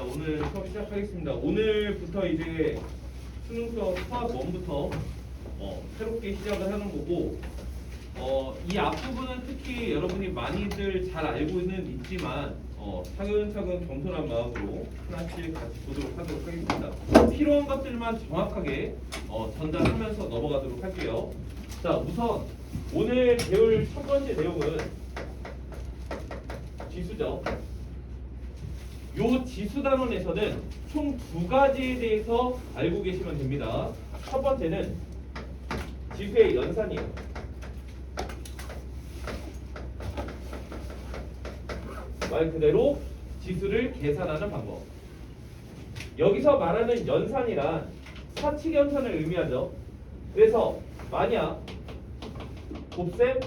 자, 오늘 수업 시작하겠습니다. 오늘부터 이제 수능 수업 수학 1부터 새롭게 시작을 하는 거고, 이 앞부분은 특히 여러분이 많이들 잘 알고는 있지만 차근차근 겸손한 마음으로 하나씩 같이 보도록 하도록 하겠습니다. 필요한 것들만 정확하게 전달하면서 넘어가도록 할게요. 자, 우선 오늘 배울 첫 번째 내용은 지수죠. 요 지수 단원에서는 총 두 가지에 대해서 알고 계시면 됩니다. 첫 번째는 지수의 연산이에요. 말 그대로 지수를 계산하는 방법. 여기서 말하는 연산이란 사칙 연산을 의미하죠. 그래서 만약 곱셈,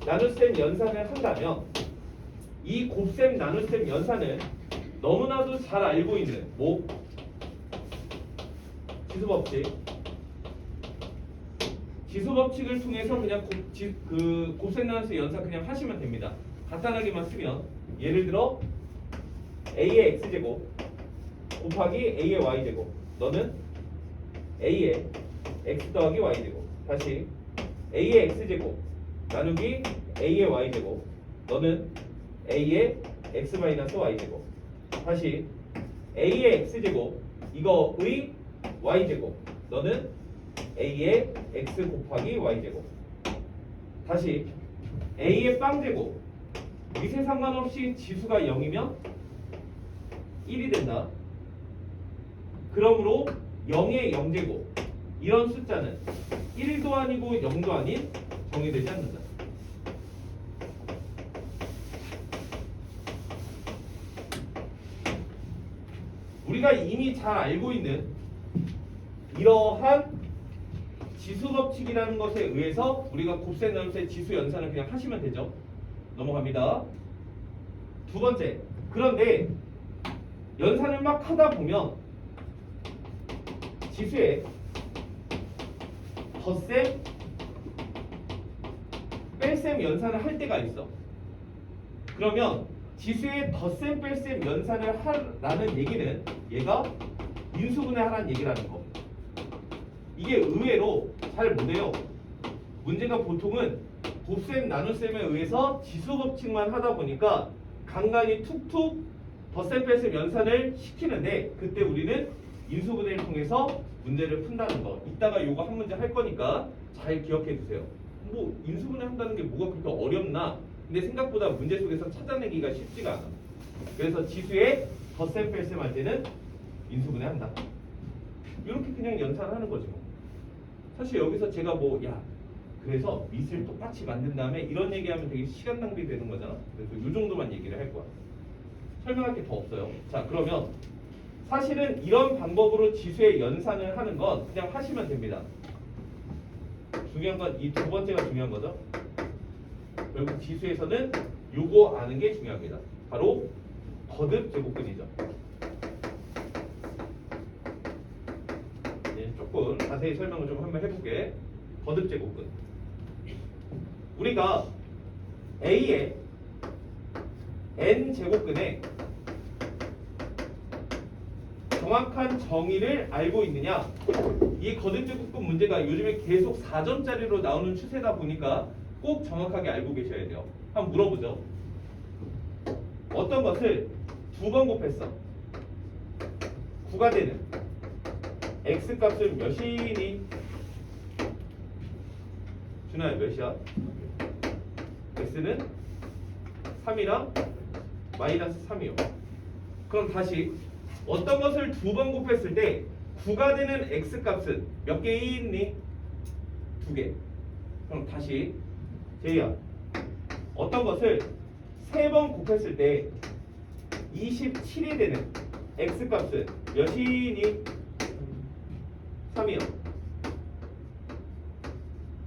나눗셈 연산을 한다면 이 곱셈, 나눗셈 연산은 너무나도 잘 알고 있는 지수 법칙. 지수 법칙을 통해서 그냥 곱셈, 나눗셈 연산 그냥 하시면 됩니다. 간단하게만 쓰면 예를 들어 a의 x제곱 곱하기 a의 y제곱, 너는 a의 x 더하기 y제곱, 다시 a의 x제곱 나누기 a의 y제곱, 너는 a의 x 마이너스 y제곱, 다시 a의 x제곱 이거의 y제곱, 너는 a의 x 곱하기 y제곱, 다시 a의 빵제곱, 밑에 상관없이 지수가 0이면 1이 된다. 그러므로 0의 0제곱 이런 숫자는 1도 아니고 0도 아닌 정의되지 않는다. 우리가 이미 잘 알고 있는 이러한 지수 법칙이라는 것에 의해서 우리가 곱셈, 나눗셈, 지수 연산을 그냥 하시면 되죠. 넘어갑니다. 두 번째, 그런데 연산을 막 하다 보면 지수에 덧셈, 뺄셈 연산을 할 때가 있어. 그러면 지수의 덧셈, 뺄셈 연산을 하라는 얘기는 얘가 인수분해 하라는 얘기라는 거. 이게 의외로 잘 못해요. 문제가 보통은 곱셈, 나눗셈에 의해서 지수 법칙만 하다 보니까 간간히 툭툭 덧셈, 뺄셈 연산을 시키는데, 그때 우리는 인수분해를 통해서 문제를 푼다는 거. 이따가 요거 한 문제 할 거니까 잘 기억해 두세요. 인수분해 한다는 게 뭐가 그렇게 어렵나? 근데 생각보다 문제 속에서 찾아내기가 쉽지가 않아. 그래서 지수의 덧셈, 뺄셈 할 때는 인수분해 한다. 이렇게 그냥 연산하는 거죠. 사실 여기서 제가 그래서 밑을 똑같이 만든 다음에 이런 얘기하면 되게 시간 낭비 되는 거잖아. 그래서 이 정도만 얘기를 할 거야. 설명할 게 더 없어요. 자, 그러면 사실은 이런 방법으로 지수의 연산을 하는 건 그냥 하시면 됩니다. 중요한 건 이 두 번째가 중요한 거죠. 결국 지수에서는 요거 아는 게 중요합니다. 바로 거듭 제곱근이죠. 조금 자세히 설명을 좀 한번 해볼게. 거듭 제곱근. 우리가 A의 n 제곱근에 정확한 정의를 알고 있느냐? 이 거듭 제곱근 문제가 요즘에 계속 4점짜리로 나오는 추세다 보니까 꼭 정확하게 알고 계셔야 돼요. 한번 물어보죠. 어떤 것을 두 번 곱했어. 9가 되는 x 값은 몇이니? 준아야, 몇이야? x는 3이랑 마이너스 3이요. 그럼 다시 어떤 것을 두 번 곱했을 때 9가 되는 x 값은 몇 개 있니? 2개. 그럼 다시 제이야, 어떤 것을 세 번 곱했을 때 27이 되는 x 값은 몇이니? 3이요.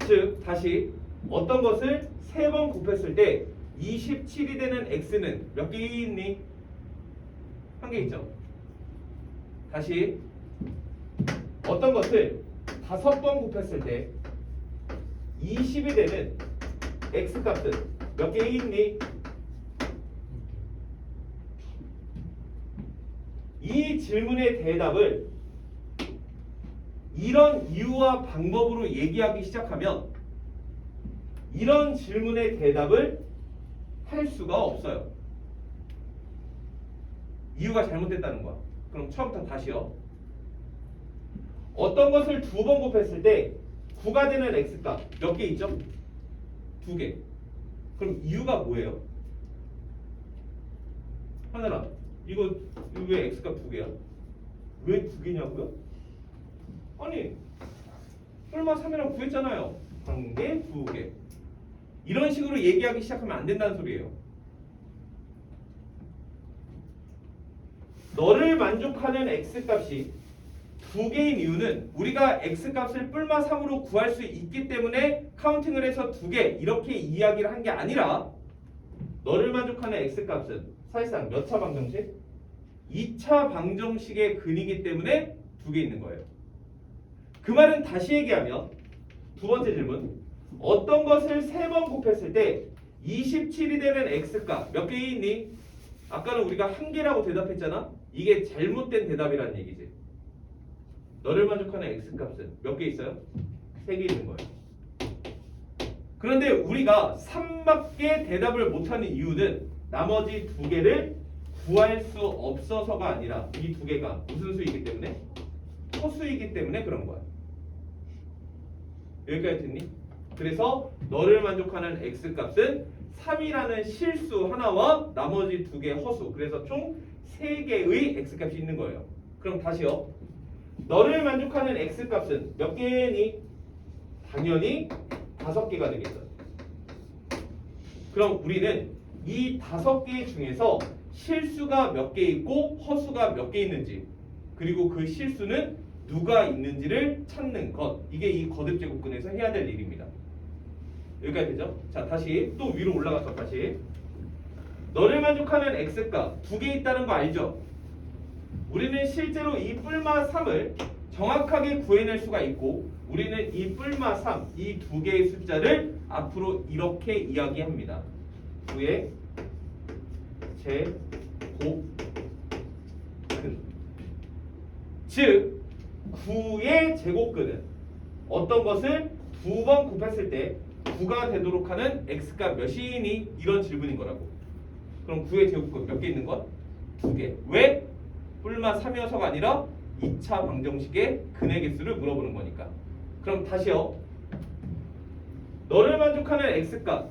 즉 다시 어떤 것을 세 번 곱했을 때 27이 되는 x는 몇 개 있니? 한 개 있죠. 다시 어떤 것을 5번 곱했을 때 20이 되는 x 값은 몇 개 있니? 이 질문의 대답을 이런 이유와 방법으로 얘기하기 시작하면 이런 질문의 대답을 할 수가 없어요. 이유가 잘못됐다는 거야. 그럼 처음부터 다시요. 어떤 것을 두 번 곱했을 때 9가 되는 x값 몇 개 있죠? 2개. 그럼 이유가 뭐예요? 하늘아, 이거 왜 x값 2개야? 왜 2개냐고요? 아니, 얼마 3이라고 구했잖아요. 1개, 2개. 이런 식으로 얘기하기 시작하면 안 된다는 소리예요. 너를 만족하는 x값이 2개인 이유는 우리가 x값을 뿔마 3으로 구할 수 있기 때문에 카운팅을 해서 2개 이렇게 이야기를 한 게 아니라 너를 만족하는 x값은 사실상 몇 차 방정식? 2차 방정식의 근이기 때문에 2개 있는 거예요. 그 말은 다시 얘기하면 두 번째 질문, 어떤 것을 3번 곱했을 때 27이 되는 x값 몇 개 있니? 아까는 우리가 1개라고 대답했잖아. 이게 잘못된 대답이라는 얘기지. 너를 만족하는 x값은 몇 개 있어요? 3개 있는 거예요. 그런데 우리가 3밖에 대답을 못하는 이유는 나머지 2개를 구할 수 없어서가 아니라 이 2개가 무슨 수이기 때문에? 허수이기 때문에 그런 거야. 여기까지 됐니? 그래서 너를 만족하는 x값은 3이라는 실수 하나와 나머지 2개 허수, 그래서 총 3개의 x값이 있는 거예요. 그럼 다시요. 너를 만족하는 x값은 몇 개니? 당연히 5개가 되겠죠. 그럼 우리는 이 5개 중에서 실수가 몇 개 있고 허수가 몇 개 있는지, 그리고 그 실수는 누가 있는지를 찾는 것, 이게 이 거듭제곱근에서 해야 될 일입니다. 여기까지 되죠? 자, 다시 또 위로 올라가서 다시 너를 만족하는 x값 2개 있다는 거 알죠? 우리는 실제로 이 뿔마 3을 정확하게 구해낼 수가 있고, 우리는 이 뿔마 3, 이 2개의 숫자를 앞으로 이렇게 이야기합니다. 9의 제곱근, 즉 9의 제곱근은 어떤 것을 2번 곱했을 때 9가 되도록 하는 x값 몇이니? 이런 질문인 거라고. 그럼 9의 제곱근 몇 개 있는 것? 2개. 왜? 뿔마 3이어서가 아니라 2차 방정식의 근의 개수를 물어보는 거니까. 그럼 다시요. 너를 만족하는 x값,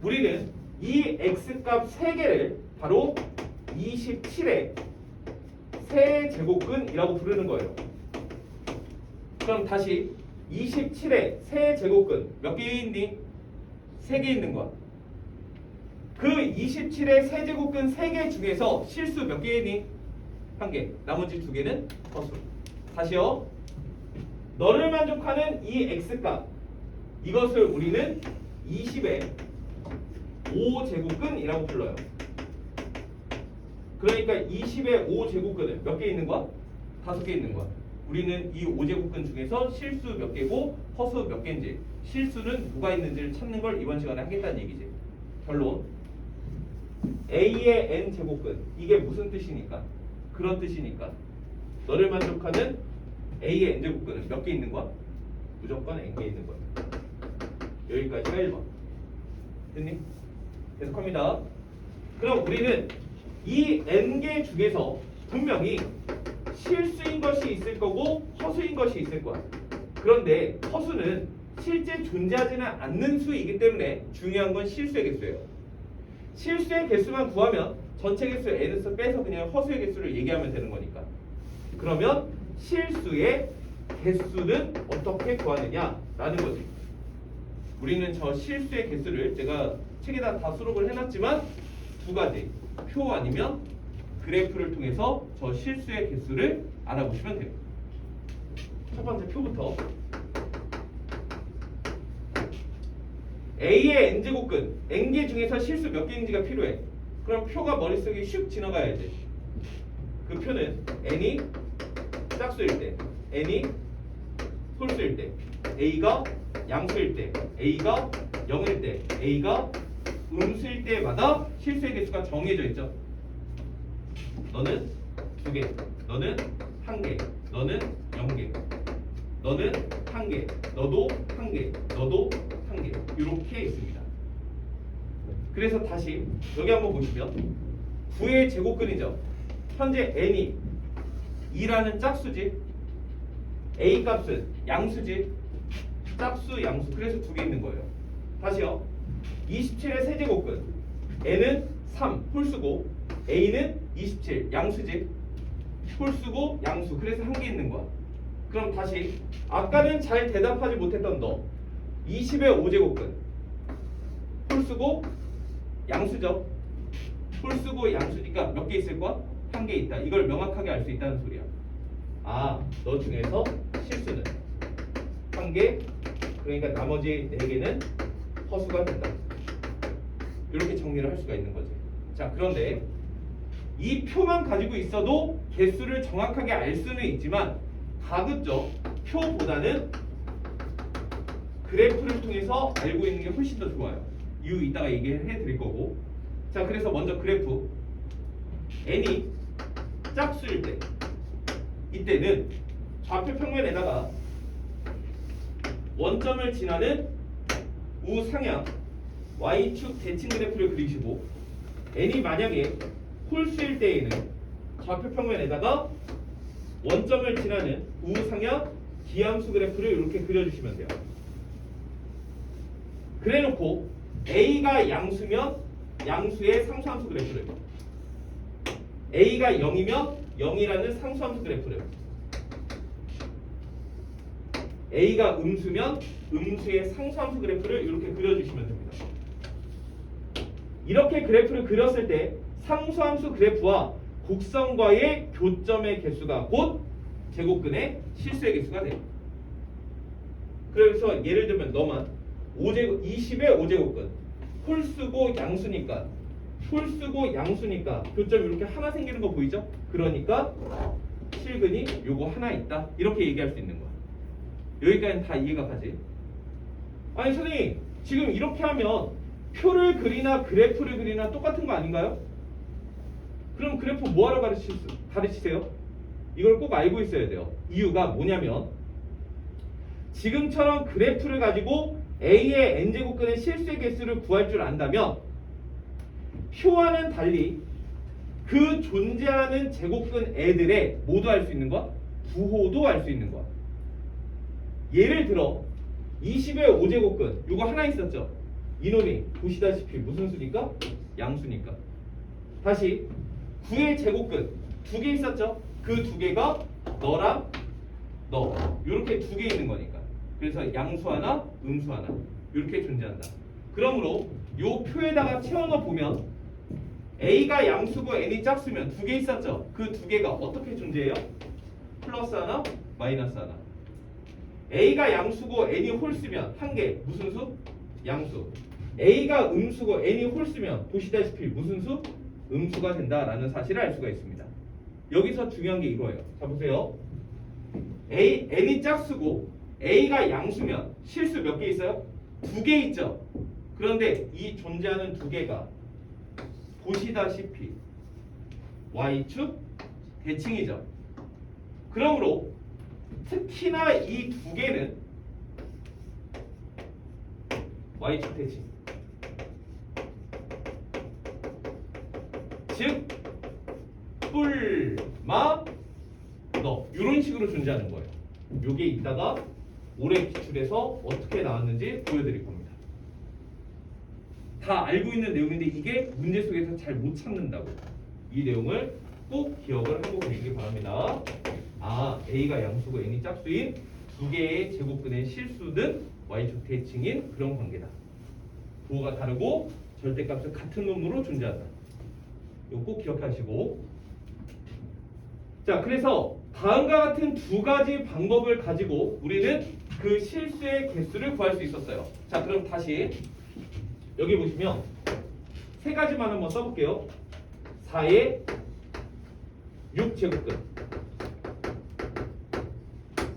우리는 이 x값 3개를 바로 27의 세제곱근이라고 부르는 거예요. 그럼 다시 27의 세제곱근 몇 개 있니? 3개 있는 거야. 그 27의 세제곱근 3개 중에서 실수 몇 개 있니? 1개. 나머지 2개는 허수. 다시요. 너를 만족하는 이 x값, 이것을 우리는 20의 5제곱근이라고 불러요. 그러니까 20의 5제곱근은 몇 개 있는 거야? 5개 있는 거야. 우리는 이 5제곱근 중에서 실수 몇 개고 허수 몇 개인지, 실수는 누가 있는지를 찾는 걸 이번 시간에 하겠다는 얘기지. 결론, a의 n제곱근, 이게 무슨 뜻이니까? 그런 뜻이니까 너를 만족하는 a의 n제곱근은 몇 개 있는 거야? 무조건 n개 있는 거야. 여기까지가 1번. 됐니? 계속합니다. 그럼 우리는 이 n개 중에서 분명히 실수인 것이 있을 거고 허수인 것이 있을 거야. 그런데 허수는 실제 존재하지는 않는 수이기 때문에 중요한 건 실수의 개수예요. 실수의 개수만 구하면 전체 개수 n에서 빼서 그냥 허수의 개수를 얘기하면 되는 거니까. 그러면 실수의 개수는 어떻게 구하느냐라는 거지. 우리는 저 실수의 개수를 제가 책에다 다 수록을 해놨지만 2가지, 표 아니면 그래프를 통해서 저 실수의 개수를 알아보시면 됩니다. 첫 번째 표부터, A의 n제곱근, n개 중에서 실수 몇 개인지가 필요해. 그럼 표가 머릿속에 슉 지나가야지. 그 표는 n이 짝수일 때, n이 솔수일 때, a가 양수일 때, a가 0일 때, a가 음수일 때마다 실수의 개수가 정해져 있죠. 너는 2개, 너는 1개, 너는 0개, 너는 1개, 너도 1개, 너도 1개 이렇게 있습니다. 그래서 다시 여기 한번 보시면 9의 제곱근이죠. 현재 n이 2라는 짝수지, a 값은 양수지, 짝수 양수. 그래서 2개 있는 거예요. 다시요. 27의 세제곱근 n은 3 홀수고 a는 27 양수지, 홀수고 양수. 그래서 1개 있는 거야. 그럼 다시 아까는 잘 대답하지 못했던 너 20의 5제곱근 홀수고 양수죠. 홀수고 양수니까 몇 개 있을 거야? 1개 있다. 이걸 명확하게 알 수 있다는 소리야. 아, 너 중에서 실수는 1개, 그러니까 나머지 4개는 허수가 된다. 이렇게 정리를 할 수가 있는 거지. 자, 그런데 이 표만 가지고 있어도 개수를 정확하게 알 수는 있지만 가급적 표보다는 그래프를 통해서 알고 있는 게 훨씬 더 좋아요. 이유 이따가 얘기해 드릴 거고. 자, 그래서 먼저 그래프 n이 짝수일 때 이때는 좌표 평면에다가 원점을 지나는 우상향 y축 대칭 그래프를 그리시고, n이 만약에 홀수일 때에는 좌표 평면에다가 원점을 지나는 우상향 기함수 그래프를 이렇게 그려주시면 돼요. 그래놓고 a가 양수면 양수의 상수함수 그래프를, a가 0이면 0이라는 상수함수 그래프를, a가 음수면 음수의 상수함수 그래프를 이렇게 그려주시면 됩니다. 이렇게 그래프를 그렸을 때 상수함수 그래프와 곡선과의 교점의 개수가 곧 제곱근의 실수의 개수가 돼요. 그래서 예를 들면 너만 20의 5제곱근 홀수고 양수니까 교점이 이렇게 하나 생기는 거 보이죠? 그러니까 실근이 요거 하나 있다. 이렇게 얘기할 수 있는 거야. 여기까지는 다 이해가 가지? 아니 선생님, 지금 이렇게 하면 표를 그리나 그래프를 그리나 똑같은 거 아닌가요? 그럼 그래프 뭐하러 가르치세요? 이걸 꼭 알고 있어야 돼요. 이유가 뭐냐면 지금처럼 그래프를 가지고 A의 n제곱근의 실수의 개수를 구할 줄 안다면 표와는 달리 그 존재하는 제곱근 애들의 모두 알 수 있는 거야? 부호도 알 수 있는 거야. 예를 들어 20의 5제곱근 이거 하나 있었죠? 이놈이 보시다시피 무슨 수니까? 양수니까. 다시 9의 제곱근 2개 있었죠? 그 2개가 너랑 너 이렇게 2개 있는 거니까. 그래서 양수 하나, 음수 하나 이렇게 존재한다. 그러므로 요 표에다가 채워넣어 보면 A가 양수고 N이 짝수면 2개 있었죠? 그 2개가 어떻게 존재해요? 플러스 하나, 마이너스 하나. A가 양수고 N이 홀수면 1개 무슨 수? 양수. A가 음수고 N이 홀수면 보시다시피 무슨 수? 음수가 된다라는 사실을 알 수가 있습니다. 여기서 중요한 게 이거예요. 자 보세요. N이 짝수고 A가 양수면 실수 몇 개 있어요? 2개 있죠. 그런데 이 존재하는 2개가 보시다시피 Y축 대칭이죠. 그러므로 특히나 이 2개는 Y축 대칭, 즉 뿔, 마, 너 이런 식으로 존재하는 거예요. 요게 이따가 올해 기출에서 어떻게 나왔는지 보여드릴 겁니다. 다 알고 있는 내용인데 이게 문제 속에서 잘 못 찾는다고. 이 내용을 꼭 기억을 하고 계시기 바랍니다. 아, A가 양수고 N이 짝수인 2개의 제곱근의 실수는 Y축 대칭인 그런 관계다. 부호가 다르고 절대값은 같은 놈으로 존재한다. 이거 꼭 기억하시고. 자, 그래서 다음과 같은 2가지 방법을 가지고 우리는 그 실수의 개수를 구할 수 있었어요. 자, 그럼 다시 여기 보시면 3가지만 한번 써볼게요. 4의 6제곱근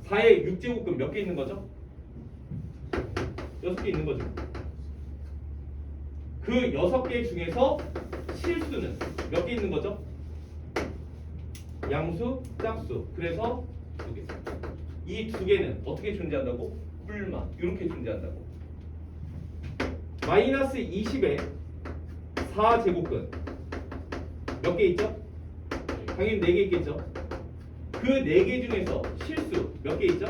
4의 6제곱근 몇 개 있는 거죠? 6개 있는 거죠. 그 6개 중에서 실수는 몇 개 있는 거죠? 양수, 짝수. 그래서 두 개. 이 두 개는 어떻게 존재한다고? 뿔마. 이렇게 존재한다고. 마이너스 20에 4제곱근 몇 개 있죠? 당연히 4개 있겠죠? 그 4개 중에서 실수 몇 개 있죠?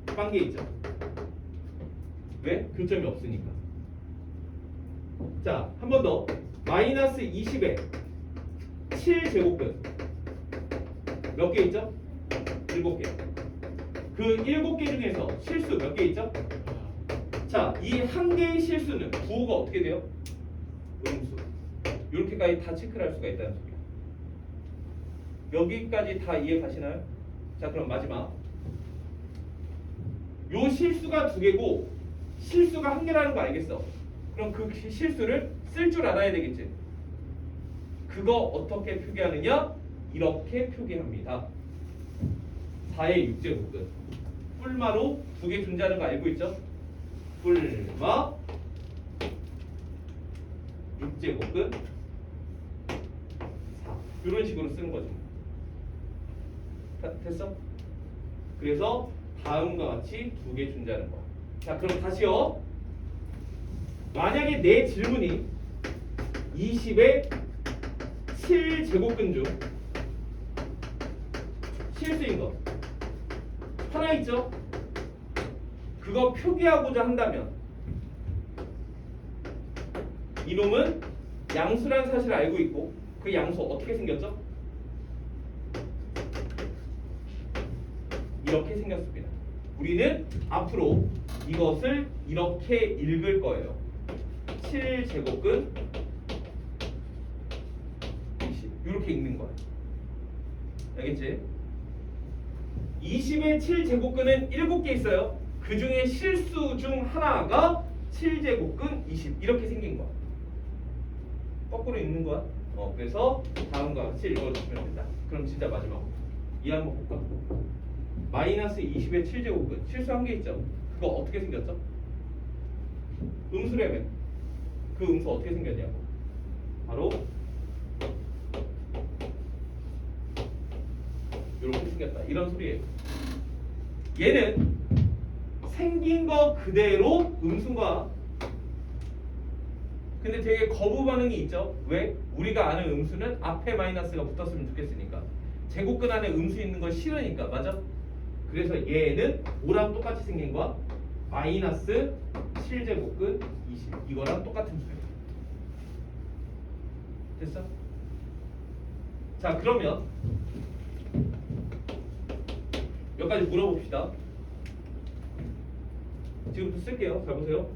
1개 있죠? 왜? 교점이 없으니까. 자, 한 번 더. 마이너스 20에 7제곱근 몇 개 있죠? 7개. 그 7개 중에서 실수 몇 개 있죠? 자, 이 한 개의 실수는 부호가 어떻게 돼요? 음수. 이렇게까지 다 체크를 할 수가 있다는 소리예요. 여기까지 다 이해 가시나요? 자, 그럼 마지막. 요 실수가 2개고 실수가 1개라는 거 알겠어? 그럼 그 실수를 쓸 줄 알아야 되겠지? 그거 어떻게 표기하느냐? 이렇게 표기합니다. 4의 6제곱근 뿔마로 2개 존재하는 거 알고 있죠? 뿔마 6제곱근 4 이런 식으로 쓰는 거죠. 됐어? 그래서 다음과 같이 2개 존재하는 거. 자, 그럼 다시요. 만약에 내 질문이 20의 7제곱근 중 실수인 거 하나 있죠? 그거 표기하고자 한다면 이놈은 양수라는 사실을 알고 있고 그 양수 어떻게 생겼죠? 이렇게 생겼습니다. 우리는 앞으로 이것을 이렇게 읽을 거예요. 7제곱근 20 이렇게 읽는 거야. 알겠지? 20의 7제곱근은 7개 있어요. 그 중에 실수 중 하나가 7제곱근 20 이렇게 생긴 거야. 거꾸로 읽는 거야. 그래서 다음과 같이 읽어주시면 된다. 그럼 진짜 마지막 이 한번 볼까? 마이너스 20의 7제곱근 실수 한 개 있죠? 그거 어떻게 생겼죠? 음수라며. 그 음수 어떻게 생겼냐고. 바로 이렇게 생겼다. 이런 소리예요. 얘는 생긴 거 그대로 음수인 거야. 근데 되게 거부 반응이 있죠. 왜? 우리가 아는 음수는 앞에 마이너스가 붙었으면 좋겠으니까. 제곱근 안에 음수 있는 거 싫으니까. 맞아? 그래서 얘는 뭐랑 똑같이 생긴 거야? 마이너스 7제곱근 20 이거랑 똑같은 수야. 됐어? 자, 그러면 몇 가지 물어봅시다. 지금부터 쓸게요. 잘 보세요.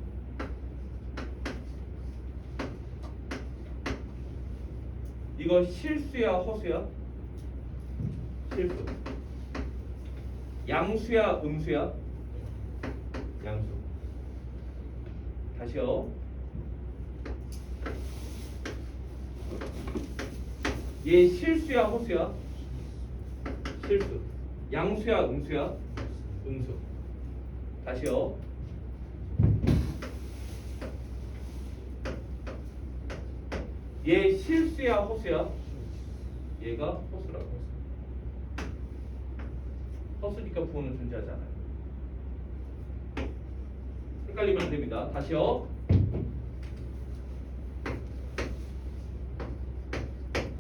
이거 실수야 허수야? 실수. 양수야 음수야? 양수. 다시요. 얘 실수야 허수야? 실수. 양수야 음수야? 음수. 다시요. 얘 실수야 허수야? 얘가 허수라고. 허수니까 부호는 존재하지 않아요. 헷갈리면 안 됩니다. 다시요.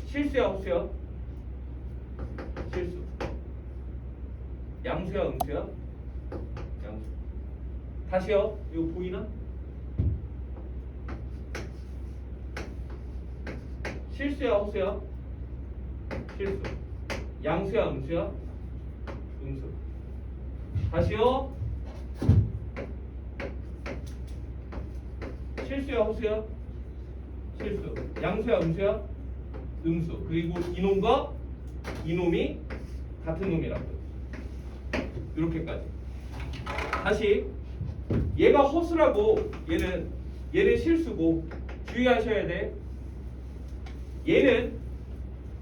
실수야 허수야? 실수. 양수야 음수야? 양수. 다시요. 이거 보이나? 실수야 허수야? 실수. 양수야 음수야? 음수. 다시요. 실수야 허수야? 실수. 양수야 음수야? 음수. 그리고 이놈과 이놈이 같은 놈이라고. 이렇게까지. 다시 얘가 허수라고 얘는 실수고 주의하셔야 돼. 얘는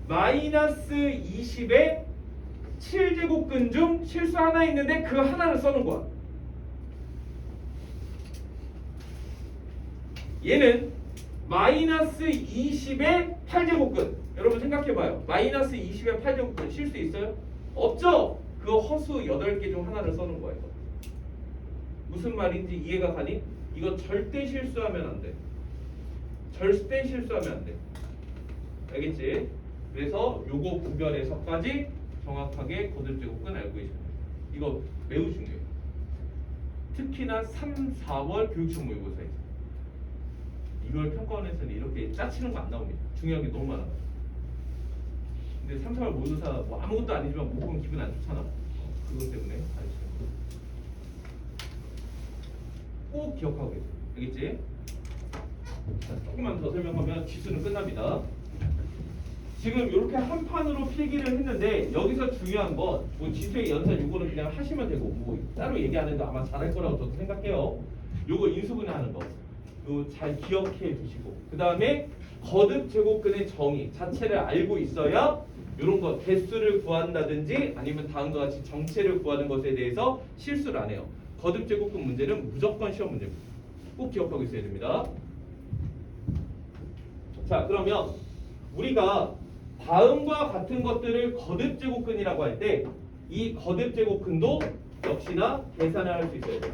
마이너스 20에 7제곱근 중 실수 하나 있는데 그 하나를 써는 거야. 얘는 마이너스 20의 8제곱근. 여러분 생각해봐요. 마이너스 20의 8제곱근 실 수 있어요? 없죠? 그 허수 8개 중 하나를 써는 거예요. 무슨 말인지 이해가 가니? 이거 절대 실수하면 안 돼. 절대 실수하면 안 돼. 알겠지? 그래서 요거 구별해서까지 정확하게 거듭제곱근 알고 계셔야 돼요. 이거 매우 중요해요. 특히나 3, 4월 교육청 모의고사에서. 이걸 평가원에서는 이렇게 짜치는 거 안 나옵니다. 중요한 게 너무 많아. 근데 3, 4월 모의고사 뭐 아무것도 아니지만 못 보면 기분 안 좋잖아. 그것 때문에 꼭 기억하고 계세요. 알겠지? 자, 조금만 더 설명하면 지수는 끝납니다. 지금 이렇게 한 판으로 필기를 했는데 여기서 중요한 건 뭐 지수의 연산 요거는 그냥 하시면 되고 뭐 따로 얘기 안 해도 아마 잘할 거라고 저도 생각해요. 요거 인수분해하는 거 요 잘 기억해 두시고 그 다음에 거듭 제곱근의 정의 자체를 알고 있어야 이런 거 개수를 구한다든지 아니면 다음과 같이 정체를 구하는 것에 대해서 실수를 안 해요. 거듭 제곱근 문제는 무조건 시험 문제입니다. 꼭 기억하고 있어야 됩니다. 자, 그러면 우리가 다음과 같은 것들을 거듭 제곱근이라고 할 때 이 거듭 제곱근도 역시나 계산을 할 수 있어야 돼요.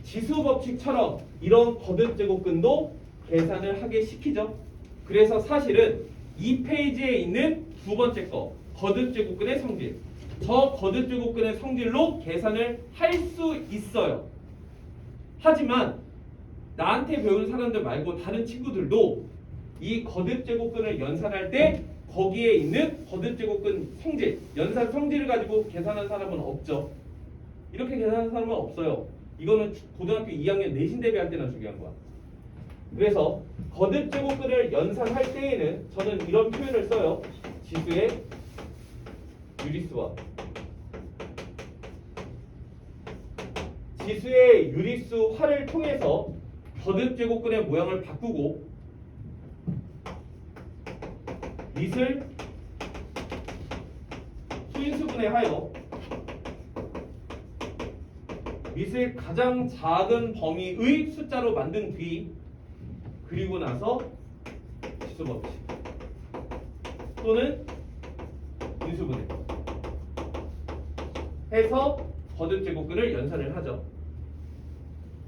지수 법칙처럼 이런 거듭 제곱근도 계산을 하게 시키죠. 그래서 사실은 이 페이지에 있는 두 번째 거 거듭 제곱근의 성질, 저 거듭 제곱근의 성질로 계산을 할 수 있어요. 하지만 나한테 배운 사람들 말고 다른 친구들도 이 거듭 제곱근을 연산할 때 거기에 있는 거듭 제곱근 성질, 연산 성질을 가지고 계산한 사람은 없죠. 이렇게 계산한 사람은 없어요. 이거는 고등학교 2학년 내신 대비할 때나 중요한 거야. 그래서 거듭 제곱근을 연산할 때에는 저는 이런 표현을 써요. 지수의 유리수와 지수의 유리수화를 통해서 거듭 제곱근의 모양을 바꾸고 밑을 소인수분해하여 밑을 가장 작은 범위의 숫자로 만든 뒤 그리고 나서 지수법칙 또는 인수분해 해서 거듭 제곱근을 연산을 하죠.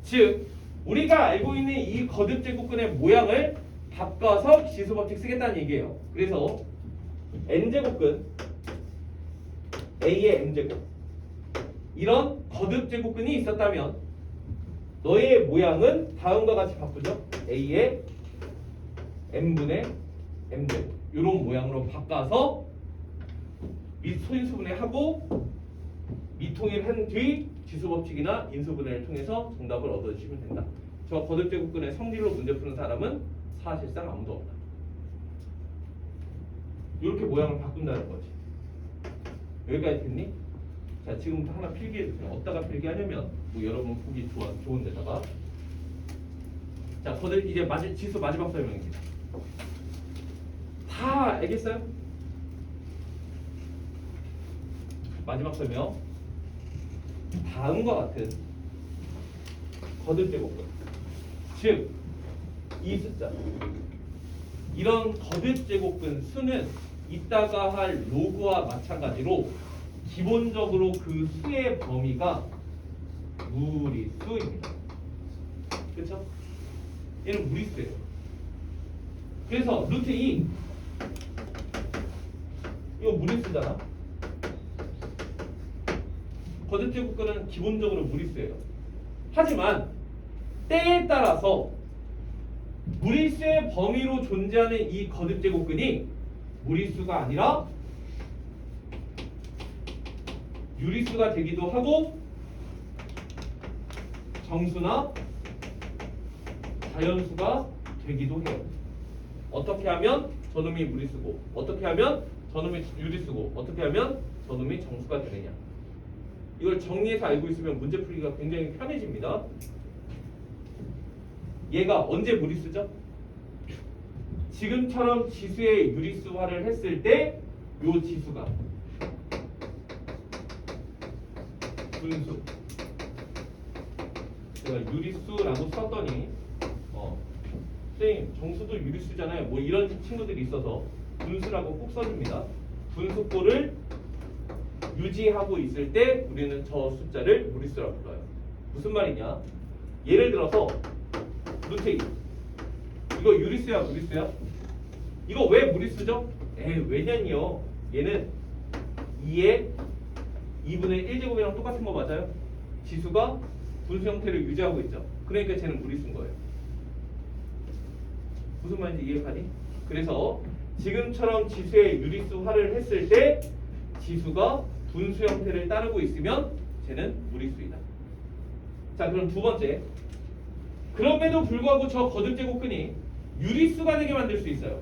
즉 우리가 알고 있는 이 거듭 제곱근의 모양을 바꿔서 지수법칙 쓰겠다는 얘기예요. 그래서 n제곱근 a의 m제곱 이런 거듭 제곱근이 있었다면 너의 모양은 다음과 같이 바꾸죠. a의 m분의 m제곱 이런 모양으로 바꿔서 소인수분해하고 미통일한 뒤 지수법칙이나 인수분해를 통해서 정답을 얻어주시면 된다. 저 거듭 제곱근의 성질로 문제 푸는 사람은 사실상 아무도 없다. 이렇게 모양을 바꾼다는 거지. 여기까지 됐니? 자, 지금부터 하나 필기해주세요. 어디다가 필기하냐면 뭐 여러분 보기 좋은 데다가 자, 거듭 이제 지수 마지막 설명입니다. 다 알겠어요? 마지막 설명. 다음과 같은 거듭 제곱근 즉 이 숫자 이런 거듭 제곱근 수는 이따가 할 로그와 마찬가지로 기본적으로 그 수의 범위가 무리수입니다. 그렇죠? 얘는 무리수예요. 그래서 루트 2 이거 무리수잖아. 거듭 제곱근은 기본적으로 무리수예요. 하지만 때에 따라서 무리수의 범위로 존재하는 이 거듭 제곱근이 무리수가 아니라 유리수가 되기도 하고 정수나 자연수가 되기도 해요. 어떻게 하면 저놈이 무리수고 어떻게 하면 저놈이 유리수고 어떻게 하면 저놈이 정수가 되느냐. 이걸 정리해서 알고 있으면 문제 풀기가 굉장히 편해집니다. 얘가 언제 무리수죠? 지금처럼 지수의 유리수화를 했을 때 요 지수가 분수. 제가 유리수라고 썼더니 선생님 정수도 유리수잖아요. 뭐 이런 친구들이 있어서 분수라고 꼭 써줍니다. 분수꼴을 유지하고 있을 때 우리는 저 숫자를 무리수라고 불러요. 무슨 말이냐? 예를 들어서 루트 2 이거 유리수야 무리수야? 이거 왜 무리수죠? 왜냐면요 얘는 2의 2분의 1제곱이랑 똑같은 거 맞아요? 지수가 분수 형태를 유지하고 있죠. 그러니까 쟤는 무리수인 거예요. 무슨 말인지 이해가니? 그래서 지금처럼 지수의 유리수화를 했을 때 지수가 분수 형태를 따르고 있으면 쟤는 무리수이다. 자, 그럼 두 번째. 그럼에도 불구하고 저 거듭제곱근이 유리수가 되게 만들 수 있어요.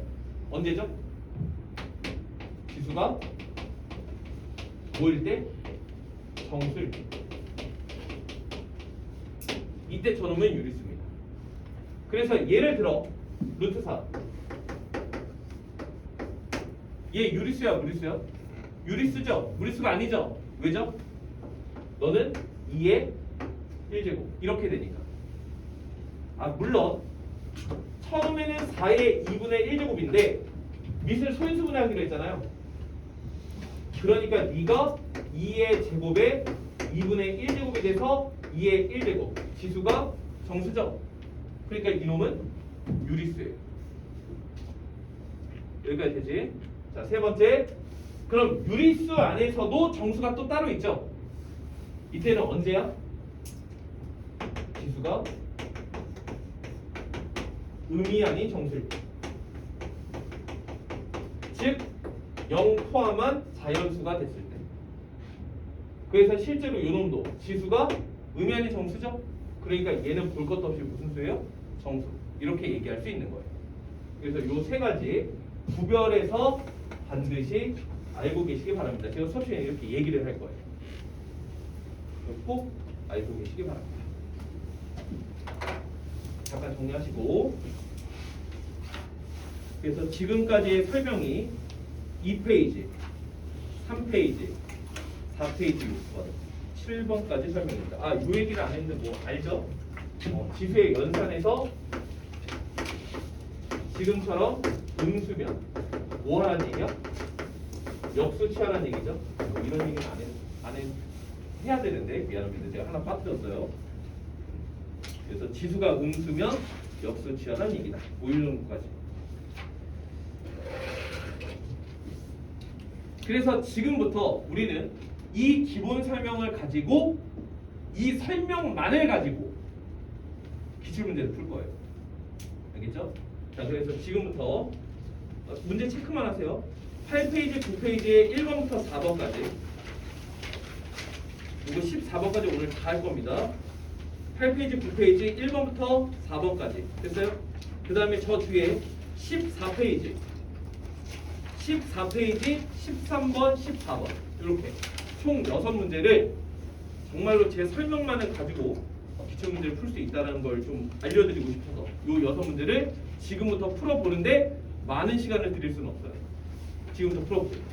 언제죠? 지수가 뭐일 때? 정수일 때. 이때 저놈은 유리수입니다. 그래서 예를 들어 루트 4. 얘 유리수야 무리수야? 유리수죠. 무리수가 아니죠. 왜죠? 너는 2의 1제곱 이렇게 되니까. 물론 처음에는 4의 2분의 1제곱인데 밑을 소인수분해하기로 했잖아요. 그러니까 네가 2의 제곱에 2분의 1제곱이 돼서 2의 1제곱 지수가 정수죠. 그러니까 이놈은 유리수예요. 여기까지 되지? 자, 세 번째. 그럼 유리수 안에서도 정수가 또 따로 있죠. 이때는 언제야? 지수가 음이 아닌 정수일 때. 즉 0 포함한 자연수가 됐을 때. 그래서 실제로 요놈도 지수가 음이 아닌 정수죠. 그러니까 얘는 볼 것도 없이 무슨 수예요? 정수. 이렇게 얘기할 수 있는 거예요. 그래서 요 세 가지 구별해서 반드시 알고 계시기 바랍니다. 제가 수업 시간에 이렇게 얘기를 할 거예요. 꼭 알고 계시기 바랍니다. 잠깐 정리하시고. 그래서 지금까지의 설명이 2페이지, 3페이지, 4페이지 6번, 7번까지 설명입니다. 요 얘기를 안 했는데 뭐 알죠? 지수의 연산에서 지금처럼 음수면 뭐 하라는 얘기야? 역수 취하라는 얘기죠? 뭐 이런 얘기는 안 해야 되는데 미안합니다. 제가 하나 빠뜨렸어요. 그래서 지수가 음수면 역수 취하라는 얘기다. 뭐 이런 것까지. 그래서 지금부터 우리는 이 기본 설명을 가지고 이 설명만을 가지고 기출문제를 풀 거예요. 알겠죠? 자, 그래서 지금부터 문제 체크만 하세요. 8페이지, 9페이지에 1번부터 4번까지. 이거 14번까지 오늘 다 할 겁니다. 8페이지, 9페이지 1번부터 4번까지. 됐어요? 그 다음에 저 뒤에 14페이지, 13번, 14번 이렇게 총 6문제를 정말로 제 설명만을 가지고 기출문제를 풀 수 있다는 걸 좀 알려드리고 싶어서 요 6문제를 지금부터 풀어보는데 많은 시간을 드릴 수는 없어요. 지금부터 풀어보세요.